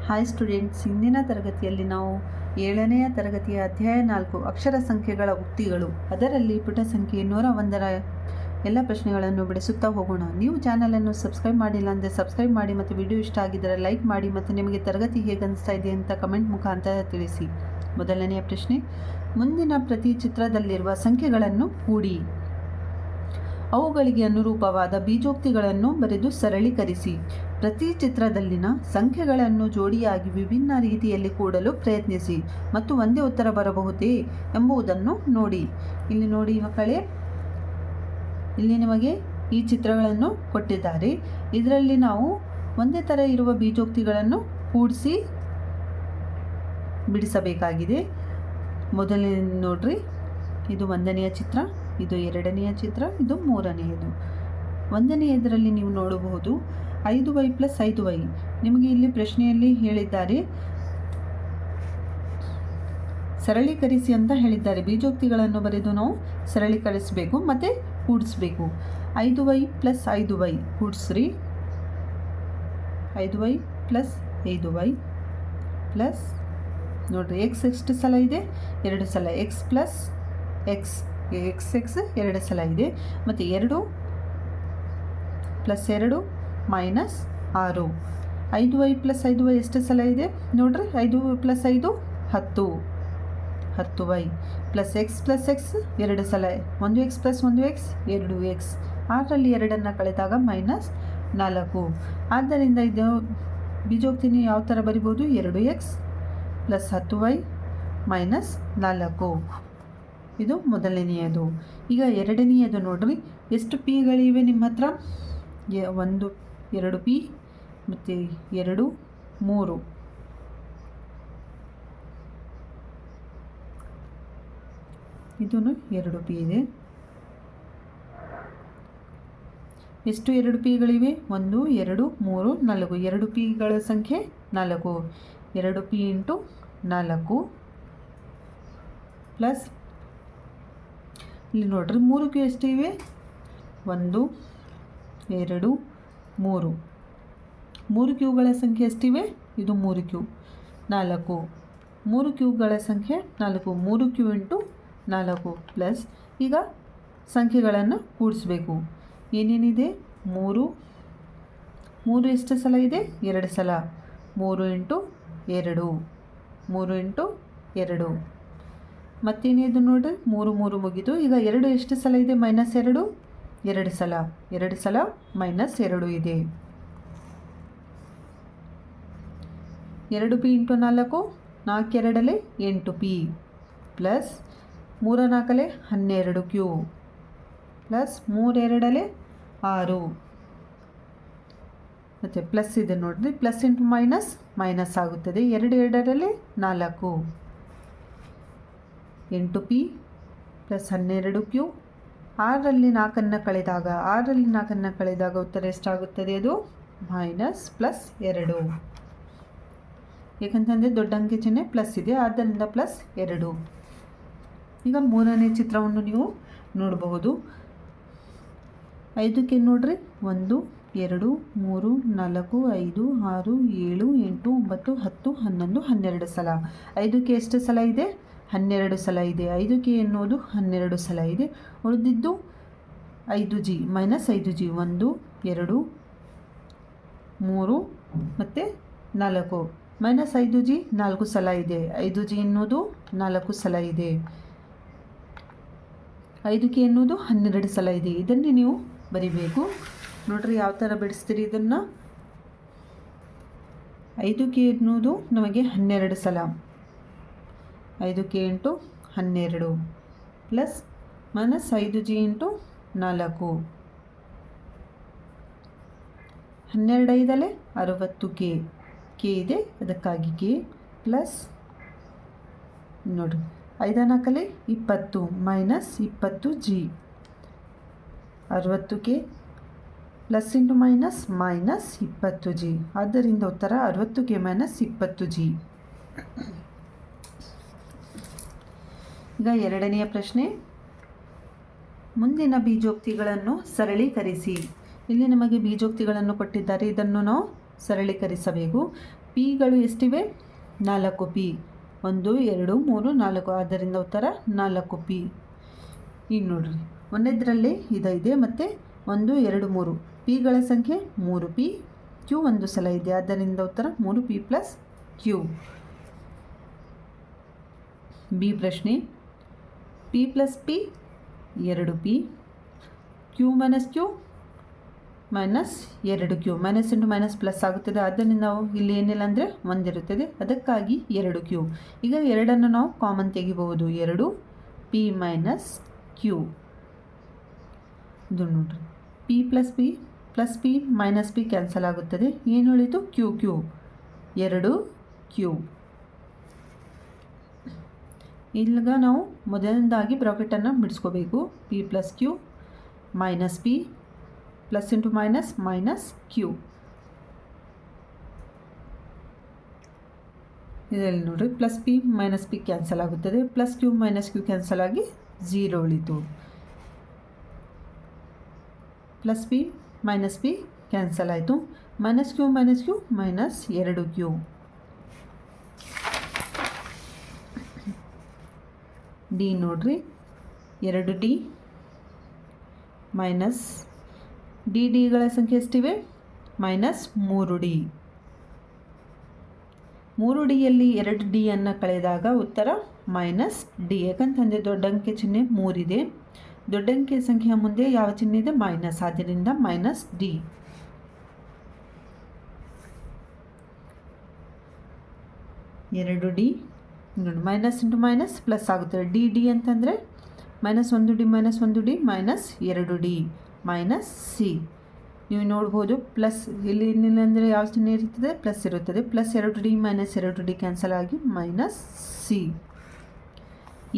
Hi students, ಇಂದಿನ ತರಗತಿಯಲ್ಲಿ ನಾವು 7ನೆಯ ತರಗತಿಯ ಅಧ್ಯಾಯ 4 ಅಕ್ಷರ ಸಂಖ್ಯೆಗಳ ಉಕ್ತಿಗಳು ಅದರಲ್ಲಿ ಪುಟ ಸಂಖ್ಯೆ 101ರ ಎಲ್ಲ ಪ್ರಶ್ನೆಗಳನ್ನು ಬಿಡಿಸುತ್ತಾ ಹೋಗೋಣ. ನೀವು ಚಾನಲನ್ನು ಸಬ್ಸ್ಕ್ರೈಬ್ ಮಾಡಿಲ್ಲ ಅಂದರೆ ಸಬ್ಸ್ಕ್ರೈಬ್ ಮಾಡಿ ಮತ್ತು ವಿಡಿಯೋ ಇಷ್ಟ ಆಗಿದ್ದರೆ ಲೈಕ್ ಮಾಡಿ ಮತ್ತು ನಿಮಗೆ ತರಗತಿ ಹೇಗೆ ಅನಿಸ್ತಾ ಇದೆ ಅಂತ ಕಮೆಂಟ್ ಮುಖಾಂತರ ತಿಳಿಸಿ. ಮೊದಲನೆಯ ಪ್ರಶ್ನೆ, ಮುಂದಿನ ಪ್ರತಿ ಚಿತ್ರದಲ್ಲಿರುವ ಸಂಖ್ಯೆಗಳನ್ನು ಕೂಡಿ ಅವುಗಳಿಗೆ ಅನುರೂಪವಾದ ಬೀಜೋಕ್ತಿಗಳನ್ನು ಬರೆದು ಸರಳೀಕರಿಸಿ. ಪ್ರತಿ ಚಿತ್ರದಲ್ಲಿನ ಸಂಖ್ಯೆಗಳನ್ನು ಜೋಡಿಯಾಗಿ ವಿಭಿನ್ನ ರೀತಿಯಲ್ಲಿ ಕೂಡಲು ಪ್ರಯತ್ನಿಸಿ ಮತ್ತು ಒಂದೇ ಉತ್ತರ ಬರಬಹುದೇ ಎಂಬುದನ್ನು ನೋಡಿ. ಇಲ್ಲಿ ನೋಡಿ ಮಕ್ಕಳೇ, ಇಲ್ಲಿ ನಿಮಗೆ ಈ ಚಿತ್ರಗಳನ್ನು ಕೊಟ್ಟಿದ್ದಾರೆ. ಇದರಲ್ಲಿ ನಾವು ಒಂದೇ ಥರ ಇರುವ ಬೀಜೋಕ್ತಿಗಳನ್ನು ಕೂಡಿಸಿ ಬಿಡಿಸಬೇಕಾಗಿದೆ. ಮೊದಲನೇ ನೋಡ್ರಿ, ಇದು 1ನೆಯ ಚಿತ್ರ, ಇದು 2ನೆಯ ಚಿತ್ರ, ಇದು 3ನೆಯದು. 1ನೆಯದರಲ್ಲಿ ನೀವು ನೋಡಬಹುದು 5y + 5y. ನಿಮಗೆ ಇಲ್ಲಿ ಪ್ರಶ್ನೆಯಲ್ಲಿ ಹೇಳಿದ್ದಾರೆ ಸರಳೀಕರಿಸಿ ಅಂತ ಹೇಳಿದ್ದಾರೆ. ಬೀಜೋಕ್ತಿಗಳನ್ನು ಬರೆದು ನಾವು ಸರಳೀಕರಿಸಬೇಕು ಮತ್ತು ಕೂಡಿಸಬೇಕು. 5y + 5y ಕೂಡಿಸ್ರಿ. 5y + 5y plus ನೋಡಿರಿ, ಎಕ್ಸ್ ಎಷ್ಟು ಸಲ ಇದೆ? 2 ಸಲ. ಎಕ್ಸ್ ಪ್ಲಸ್ ಎಕ್ಸ್, ಎಕ್ಸ್ 2 ಸಲ ಇದೆ. ಮತ್ತು 2 + 2 -6. 5y + 5y ಎಷ್ಟು ಸಲ ಇದೆ ನೋಡಿರಿ? 5 + 5 10. 10y ಪ್ಲಸ್ ಎಕ್ಸ್ 2 ಸಲ. 1x + 1x 2x. 6ರಲ್ಲಿ 2 ಕಳೆದಾಗ -4. ಆದ್ದರಿಂದ ಇದು ಬೀಜೋಕ್ತಿನಿ ಯಾವ ಥರ ಬರಿಬೋದು? 2x + 10y - 4. ಇದು ಮೊದಲನೆಯದು. ಈಗ 2ನೆಯದು ನೋಡ್ರಿ, ಎಷ್ಟು ಪಿಗಳಿವೆ ನಿಮ್ಮ ಹತ್ರ? 1 2 ಪಿ ಮತ್ತು 2 3. ಇದೂ 2 ಪಿ ಇದೆ. ಎಷ್ಟು 2 ಪಿಗಳಿವೆ? 1 2 3 4. 2 ಪಿಗಳ ಸಂಖ್ಯೆ 4. 2 ಪಿ × 4 ಪ್ಲಸ್ ಇಲ್ಲಿ ನೋಡ್ರಿ 3 ಕ್ಯೂ ಎಷ್ಟು ಇವೆ? 1 2 3. 3 ಕ್ಯೂಗಳ ಸಂಖ್ಯೆ ಎಷ್ಟಿವೆ? ಇದು 3 ಕ್ಯೂ. 4. 3 ಕ್ಯೂಗಳ ಸಂಖ್ಯೆ 4. 3 ಕ್ಯೂ × 4 ಪ್ಲಸ್ ಈಗ ಸಂಖ್ಯೆಗಳನ್ನು ಕೂಡಿಸ್ಬೇಕು. ಏನೇನಿದೆ? 3 ಎಷ್ಟು ಸಲ ಇದೆ? 2 ಸಲ. 3 × 2 3 × 2. ಮತ್ತೇನಿದು ನೋಡಿರಿ, 3 3 ಮುಗಿದು. ಈಗ 2 ಎಷ್ಟು ಸಲ ಇದೆ? -2 2 ಸಲ. 2 ಸಲ -2 ಇದೆ. 2 P × 4 4 2 8 P plus 3 4 12 Q plus 3 2 6 ಮತ್ತು ಪ್ಲಸ್ ಇದೆ ನೋಡಿರಿ, ಪ್ಲಸ್ × ಮೈನಸ್ ಆಗುತ್ತದೆ. 2 2 4 8 ಪಿ ಪ್ಲಸ್ 12 ಕ್ಯೂ. 6ರಲ್ಲಿ 4 ಕಳೆದಾಗ ಉತ್ತರ ಎಷ್ಟಾಗುತ್ತದೆ? ಅದು -+2. ಏಕೆಂತಂದರೆ ದೊಡ್ಡ ಅಂಕೆ ಚಿಹ್ನೆ ಪ್ಲಸ್ ಇದೆ, ಆದ್ದರಿಂದ +2. ಈಗ 3ನೇ ಚಿತ್ರವನ್ನು ನೀವು ನೋಡಬಹುದು. 5ಕ್ಕೆ ನೋಡ್ರಿ, 1 2 3 4 5 6 7 8 9 10 11 12 ಸಲ. 5ಕ್ಕೆ ಎಷ್ಟು ಸಲ ಇದೆ? 12 ಸಲ ಇದೆ. 5ಕ್ಕೆ ಎನ್ನುವುದು 12 ಸಲ ಇದೆ. ಉಳಿದಿದ್ದು 5g -5g 1 2 3 ಮತ್ತು 4. -5g 4 ಸಲ ಇದೆ. 5g ಎನ್ನುವುದು 4 ಸಲ ಇದೆ. 5ಕ್ಕೆ ಎನ್ನುವುದು 12 ಸಲ ಇದೆ. ಇದನ್ನೇ ನೀವು ಬರಿಬೇಕು. ನೋಡ್ರಿ ಯಾವ ಥರ ಬಿಡಿಸ್ತೀರಿ ಇದನ್ನು. 5ಕ್ಕೆ ಎನ್ನುವುದು ನಮಗೆ 12 ಸಲ. 5ಕ್ಕೆ × 12 ಪ್ಲಸ್ -5g × 4. 12 5 60 ಕೆ ಇದೆ, ಅದಕ್ಕಾಗಿ ಕೆ ಪ್ಲಸ್ ನೋಡಿರಿ 5 4 20 -20g. 60ಕೆ ಪ್ಲಸ್ × -20g. ಆದ್ದರಿಂದ ಉತ್ತರ 60ಕೆ -20g. ಈಗ 2ನೆಯ ಪ್ರಶ್ನೆ, ಮುಂದಿನ ಬೀಜೋಕ್ತಿಗಳನ್ನು ಸರಳೀಕರಿಸಿ. ಇಲ್ಲಿ ನಮಗೆ ಬೀಜೋಕ್ತಿಗಳನ್ನು ಕೊಟ್ಟಿದ್ದಾರೆ, ಇದನ್ನು ನಾವು ಸರಳೀಕರಿಸಬೇಕು. ಪಿಗಳು ಎಷ್ಟಿವೆ? 4 ಪಿ. 1 2 3 4, ಆದ್ದರಿಂದ ಉತ್ತರ 4 ಪಿ. ಈಗ ನೋಡಿರಿ, ಒಂದರಲ್ಲಿ ಇದೆ ಮತ್ತು 1 2 3 ಪಿಗಳ ಸಂಖ್ಯೆ 3 ಪಿ. ಕ್ಯೂ ಒಂದು ಸಲ ಇದೆ, ಆದ್ದರಿಂದ ಉತ್ತರ 3 ಪಿ ಪ್ಲಸ್ ಕ್ಯೂ. ಬಿ ಪ್ರಶ್ನೆ, P plus P 2 P, Q minus Q minus 2 Q. Minus into minus plus ಆಗುತ್ತದೆ, ಆದ್ದರಿಂದ ನಾವು ಇಲ್ಲಿ ಏನಿಲ್ಲ ಅಂದರೆ ಒಂದಿರುತ್ತದೆ, ಅದಕ್ಕಾಗಿ 2 ಕ್ಯೂ. ಈಗ 2 ನಾವು ಕಾಮನ್ ತೆಗಿಬಹುದು, 2 ಪಿ ಮೈನಸ್ ಕ್ಯೂ. ಇದು ನೋಡಿರಿ, P plus P minus P cancel ಆಗುತ್ತದೆ, ಏನು ಉಳಿತು? Q Q, 2 Q. ಈಗ ನಾವು ಮೊದಲನೇದಾಗಿ ಬ್ರಾಕೆಟನ್ನು ಬಿಡಿಸ್ಕೋಬೇಕು. P plus Q minus P, plus into minus minus Q. ಇದರಲ್ಲಿ ನೋಡಿರಿ, plus P minus P cancel ಆಗುತ್ತದೆ, plus Q minus Q cancel ಆಗಿ 0 ಉಳಿತು. Plus P minus P cancel ಆಯಿತು, minus Q minus 2 Q. D ನೋಡ್ರಿ, 2 ಡಿ ಮೈನಸ್ ಡಿಗಳ ಸಂಖ್ಯೆ ಎಷ್ಟಿವೆ? Minus 3 D. 3 ಡಿಯಲ್ಲಿ 2 ಡಿಯನ್ನು ಕಳೆದಾಗ ಉತ್ತರ minus D. ಯಾಕಂತಂದರೆ ದೊಡ್ಡ ಅಂಕೆ ಚಿಹ್ನೆ 3 ಇದೆ, ದೊಡ್ಡ ಅಂಕೆ ಸಂಖ್ಯೆಯ ಮುಂದೆ ಯಾವ ಚಿಹ್ನೆ ಇದೆ? ಮೈನಸ್, ಆದ್ದರಿಂದ ಮೈನಸ್ ಡಿ. ಎರಡು ಡಿ ನೋಡಿ, ಮೈನಸ್ ಇಂಟು ಮೈನಸ್ ಪ್ಲಸ್ ಆಗುತ್ತದೆ. ಡಿ ಅಂತಂದರೆ minus 1 D minus 1 D minus 2 D minus C. ನೀವು ನೋಡ್ಬೋದು, ಪ್ಲಸ್ ಇಲ್ಲಿ ಏನಿಲ್ಲ ಅಂದರೆ ಯಾವ ಚಿಹ್ನೆ ಇರುತ್ತದೆ? ಪ್ಲಸ್ ಇರುತ್ತದೆ. Plus 2 D minus 2 D cancel ಆಗಿ ಮೈನಸ್ ಸಿ.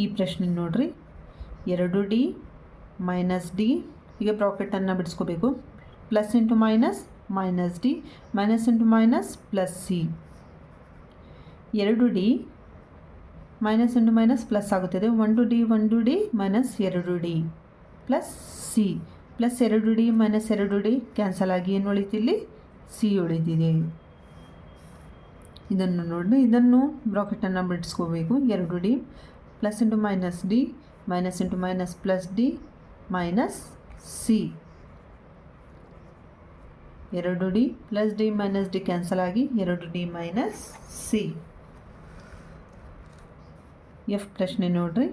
ಈ ಪ್ರಶ್ನೆ ನೋಡ್ರಿ, 2 ಡಿ ಮೈನಸ್ ಡಿ. ಈಗ ಬ್ರಾಕೆಟನ್ನು ಬಿಡಿಸ್ಕೋಬೇಕು. Plus into minus minus D, minus into minus plus C. 2 D minus into minus plus ಆಗುತ್ತದೆ. 1 D minus 2 D plus C. Plus 2 D minus 2 D cancel ಆಗಿ ಏನು ಉಳಿತಿಲ್ಲಿ? ಸಿ ಉಳಿದಿದೆ. ಇದನ್ನು ನೋಡಿ, ಇದನ್ನು ಬ್ರಾಕೆಟನ್ನು ಬಿಡಿಸ್ಕೋಬೇಕು. 2 D plus into minus D minus into minus plus D minus C. 2 D plus D minus D cancel ಆಗಿ 2 ಡಿ ಮೈನಸ್ ಸಿ. ಎಫ್ ಪ್ರಶ್ನೆ ನೋಡ್ರಿ,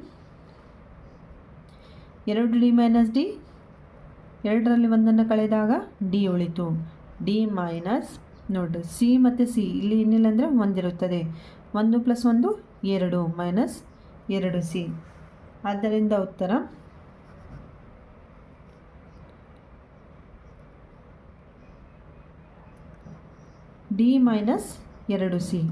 2 ಡಿ ಮೈನಸ್ ಡಿ, 2ರಲ್ಲಿ 1 ಕಳೆದಾಗ ಡಿ ಉಳಿತು. ಡಿ ಮೈನಸ್ ನೋಡ್ರಿ, ಸಿ ಮತ್ತು ಸಿ ಇಲ್ಲಿ ಏನಿಲ್ಲ ಅಂದರೆ ಒಂದಿರುತ್ತದೆ. 1 ಪ್ಲಸ್ 1 2 ಮೈನಸ್ 2 ಸಿ. ಆದ್ದರಿಂದ ಉತ್ತರ ಡಿ ಮೈನಸ್ 2 ಸಿ.